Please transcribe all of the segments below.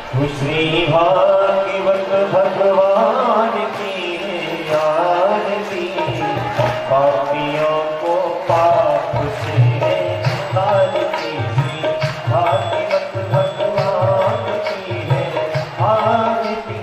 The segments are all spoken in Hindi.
श्री भागवत भगवान की आरती, पापियों को पाप से तारती। श्री भागवत भगवान की है आरती,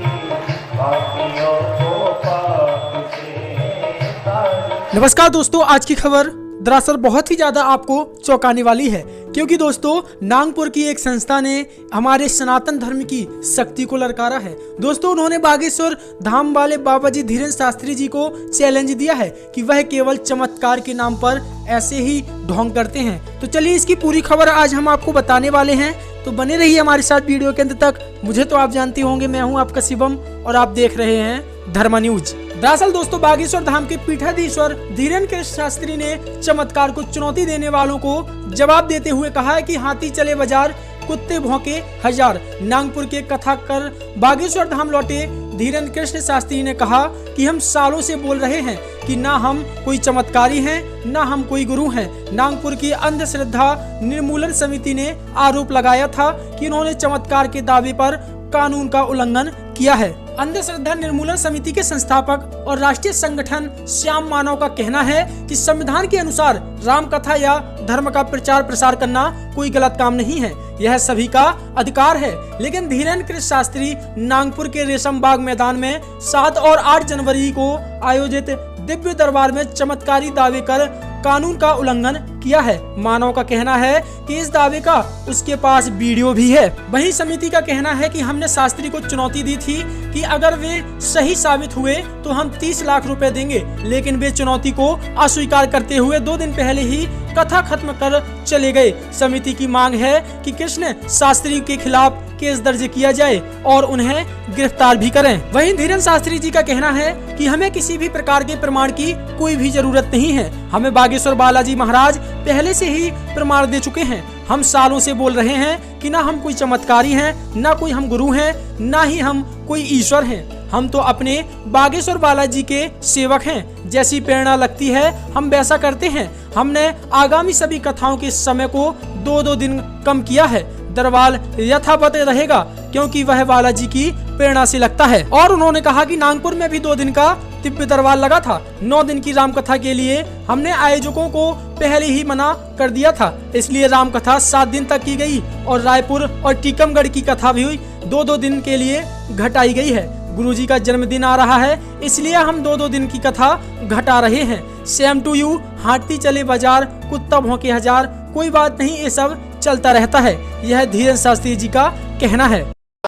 पापियों को पाप से तारती। नमस्कार दोस्तों, आज की खबर दरअसल बहुत ही ज्यादा आपको चौंकाने वाली है, क्योंकि दोस्तों नागपुर की एक संस्था ने हमारे सनातन धर्म की शक्ति को ललकारा है। दोस्तों उन्होंने बागेश्वर धाम वाले बाबा जी धीरेन्द्र शास्त्री जी को चैलेंज दिया है कि वह केवल चमत्कार के नाम पर ऐसे ही ढोंग करते हैं। तो चलिए इसकी पूरी खबर आज हम आपको बताने वाले हैं, तो बने रहिए हमारे साथ वीडियो के अंत तक। मुझे तो आप जानते होंगे, मैं हूं आपका शिवम और आप देख रहे हैं धर्मा न्यूज। दरअसल दोस्तों बागेश्वर धाम के पीठाधीश्वर धीरेन्द्र शास्त्री ने चमत्कार को चुनौती देने वालों को जवाब देते हुए कहा है कि हाथी चले बाजार, कुत्ते भौंके हजार। नागपुर के कथा कर बागेश्वर धाम लौटे धीरेन्द्र कृष्ण शास्त्री ने कहा कि हम सालों से बोल रहे हैं कि ना हम कोई चमत्कारी हैं, ना हम कोई गुरु हैं। नागपुर की अंधश्रद्धा निर्मूलन समिति ने आरोप लगाया था कि उन्होंने चमत्कार के दावे पर कानून का उल्लंघन किया है। अंधश्रद्धा निर्मूलन समिति के संस्थापक और राष्ट्रीय संगठन श्याम मानव का कहना है कि संविधान के अनुसार राम कथा या धर्म का प्रचार प्रसार करना कोई गलत काम नहीं है, यह सभी का अधिकार है। लेकिन धीरेन्द्र कृष्ण शास्त्री नागपुर के रेशम बाग मैदान में 7 और 8 जनवरी को आयोजित दिव्य दरबार में चमत्कारी दावे कर कानून का उल्लंघन किया है। मानव का कहना है कि इस दावे का उसके पास वीडियो भी है। वहीं समिति का कहना है कि हमने शास्त्री को चुनौती दी थी कि अगर वे सही साबित हुए तो हम 30 लाख रुपए देंगे, लेकिन वे चुनौती को अस्वीकार करते हुए 2 दिन पहले ही कथा खत्म कर चले गए। समिति की मांग है कि कृष्ण शास्त्री के खिलाफ केस दर्ज किया जाए और उन्हें गिरफ्तार भी करें। वहीं धीरेन्द्र शास्त्री जी का कहना है कि हमें किसी भी प्रकार के प्रमाण की कोई भी जरूरत नहीं है, हमें बागेश्वर बालाजी महाराज पहले से ही प्रमाण दे चुके हैं। हम सालों से बोल रहे हैं कि ना हम कोई चमत्कारी हैं, ना कोई हम गुरु हैं, ना ही हम कोई ईश्वर हैं। हम तो अपने बागेश्वर बालाजी के सेवक हैं, जैसी प्रेरणा लगती है हम वैसा करते हैं। हमने आगामी सभी कथाओं के समय को 2-2 दिन कम किया है। दरबार यथावत रहेगा क्योंकि वह बालाजी की प्रेरणा से लगता है। और उन्होंने कहा कि नागपुर में भी 2 दिन का दिव्य दरबार लगा था। 9 दिन की राम कथा के लिए हमने आयोजकों को पहले ही मना कर दिया था, इसलिए राम कथा 7 दिन तक की गई और रायपुर और टीकमगढ़ की कथा भी 2-2 दिन के लिए घटाई गई है। गुरुजी का जन्मदिन आ रहा है, इसलिए हम 2-2 दिन की कथा घटा रहे हैं। सेम टू यू, हाथी चले बाजार, कुत्ता भौंके हजार, कोई बात नहीं, ये सब चलता रहता है। यह धीरेन्द्र शास्त्री जी का कहना है।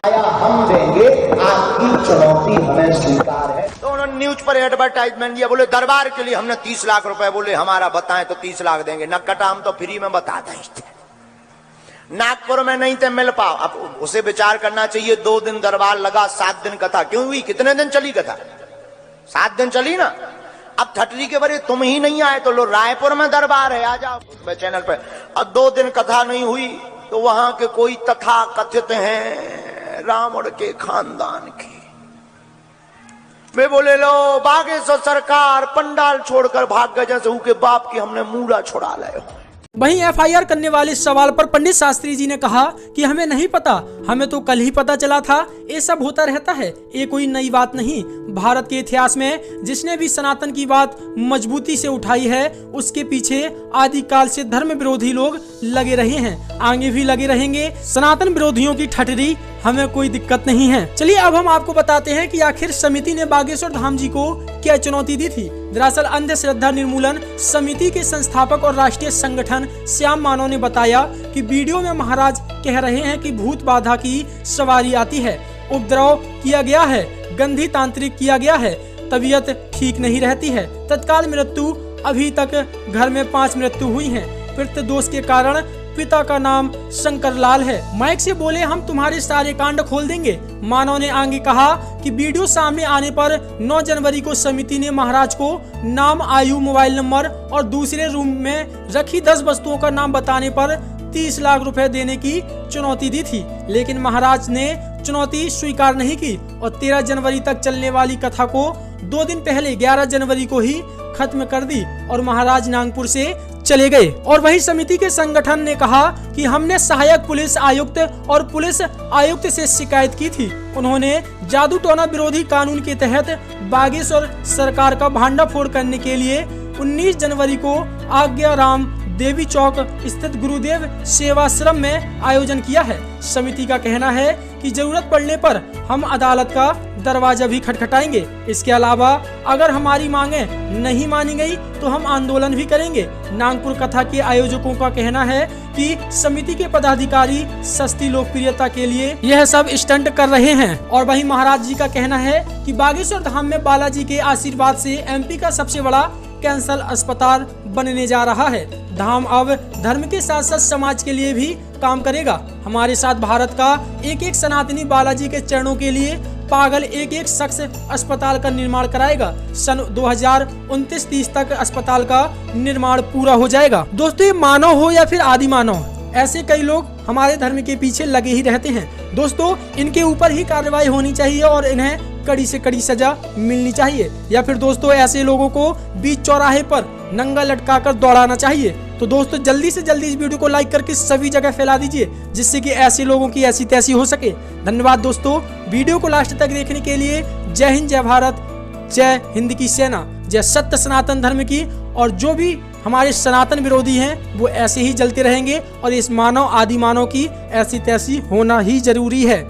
हम देंगे, आपकी चुनौती हमें स्वीकार है। तो उन्होंने न्यूज पर एडवर्टाइजमेंट दिया, बोले दरबार के लिए हमने 30 लाख रुपए, बोले हमारा बताएं तो 30 लाख देंगे। नक्कटा हम तो फ्री में बताते हैं। नागपुर में नहीं थे मिल पाओ, अब उसे विचार करना चाहिए। 2 दिन दरबार लगा, 7 दिन कथा क्यों हुई? कितने दिन चली कथा? 7 दिन चली ना। अब ठटरी के बरे तुम ही नहीं आए तो लो, रायपुर में दरबार है, आ जाओ चैनल पे। अब 2 दिन कथा नहीं हुई तो वहां के कोई तथा कथित हैं रावण के खानदान की, वे बोले लो बागेश्वर सरकार पंडाल छोड़कर भाग गए, जैसे उनके बाप की हमने मूड़ा छुड़ा ले। वहीं एफआईआर करने वाले सवाल पर पंडित शास्त्री जी ने कहा कि हमें नहीं पता, हमें तो कल ही पता चला था। ये सब होता रहता है, ये कोई नई बात नहीं। भारत के इतिहास में जिसने भी सनातन की बात मजबूती से उठाई है, उसके पीछे आदिकाल से धर्म विरोधी लोग लगे रहे हैं, आगे भी लगे रहेंगे। सनातन विरोधियों की ठटरी हमें कोई दिक्कत नहीं है। चलिए अब हम आपको बताते हैं कि आखिर समिति ने बागेश्वर धाम जी को क्या चुनौती दी थी। दरअसल अंधश्रद्धा निर्मूलन समिति के संस्थापक और राष्ट्रीय संगठन श्याम मानव ने बताया कि वीडियो में महाराज कह रहे हैं कि भूत बाधा की सवारी आती है, उपद्रव किया गया है, गंधी तांत्रिक किया गया है, तबीयत ठीक नहीं रहती है, तत्काल मृत्यु, अभी तक घर में 5 मृत्यु हुई हैं, पितृ दोष के कारण पिता का नाम शंकर लाल है। माइक से बोले हम तुम्हारे सारे कांड खोल देंगे। मानव ने आगे कहा कि वीडियो सामने आने पर 9 जनवरी को समिति ने महाराज को नाम, आयु, मोबाइल नंबर और दूसरे रूम में रखी 10 वस्तुओं का नाम बताने पर 30 लाख रुपए देने की चुनौती दी थी, लेकिन महाराज ने चुनौती स्वीकार नहीं की और 13 जनवरी तक चलने वाली कथा को 2 दिन पहले 11 जनवरी को ही खत्म कर दी और महाराज नागपुर से चले गए। और वही समिति के संगठन ने कहा कि हमने सहायक पुलिस आयुक्त और पुलिस आयुक्त से शिकायत की थी। उन्होंने जादू टोना विरोधी कानून के तहत बागेश्वर सरकार का भांडाफोड़ करने के लिए 19 जनवरी को आज्ञा राम देवी चौक स्थित गुरुदेव सेवाश्रम में आयोजन किया है। समिति का कहना है कि जरूरत पड़ने पर हम अदालत का दरवाजा भी खटखटाएंगे। इसके अलावा अगर हमारी मांगे नहीं मानी गई तो हम आंदोलन भी करेंगे। नागपुर कथा के आयोजकों का कहना है कि समिति के पदाधिकारी सस्ती लोकप्रियता के लिए यह सब स्टंट कर रहे हैं। और वहीं महाराज जी का कहना है कि बागेश्वर धाम में बालाजी के आशीर्वाद से MP का सबसे बड़ा कैंसर अस्पताल बनने जा रहा है। धाम अब धर्म के साथ साथ समाज के लिए भी काम करेगा। हमारे साथ भारत का एक एक सनातनी बालाजी के चरणों के लिए पागल एक एक शख्स अस्पताल का निर्माण कराएगा। सन 2029-30 तक अस्पताल का निर्माण पूरा हो जाएगा। दोस्तों, ये मानव हो या फिर आदि मानव, ऐसे कई लोग हमारे धर्म के पीछे लगे ही रहते हैं। दोस्तों, इनके ऊपर ही कार्रवाई होनी चाहिए और इन्हें कड़ी से कड़ी सजा मिलनी चाहिए। या फिर दोस्तों, ऐसे लोगों को बीच चौराहे पर नंगा लटकाकर दौड़ाना चाहिए। तो दोस्तों, जल्दी से जल्दी इस वीडियो को लाइक करके सभी जगह फैला दीजिए, जिससे कि ऐसे लोगों की ऐसी तैसी हो सके। धन्यवाद दोस्तों, वीडियो को लास्ट तक देखने के लिए। जय हिंद, जय भारत, जय हिंद की सेना, जय सत्य सनातन धर्म की। और जो भी हमारे सनातन विरोधी हैं वो ऐसे ही जलते रहेंगे और इस मानव आदि मानव की ऐसी तैसी होना ही जरूरी है।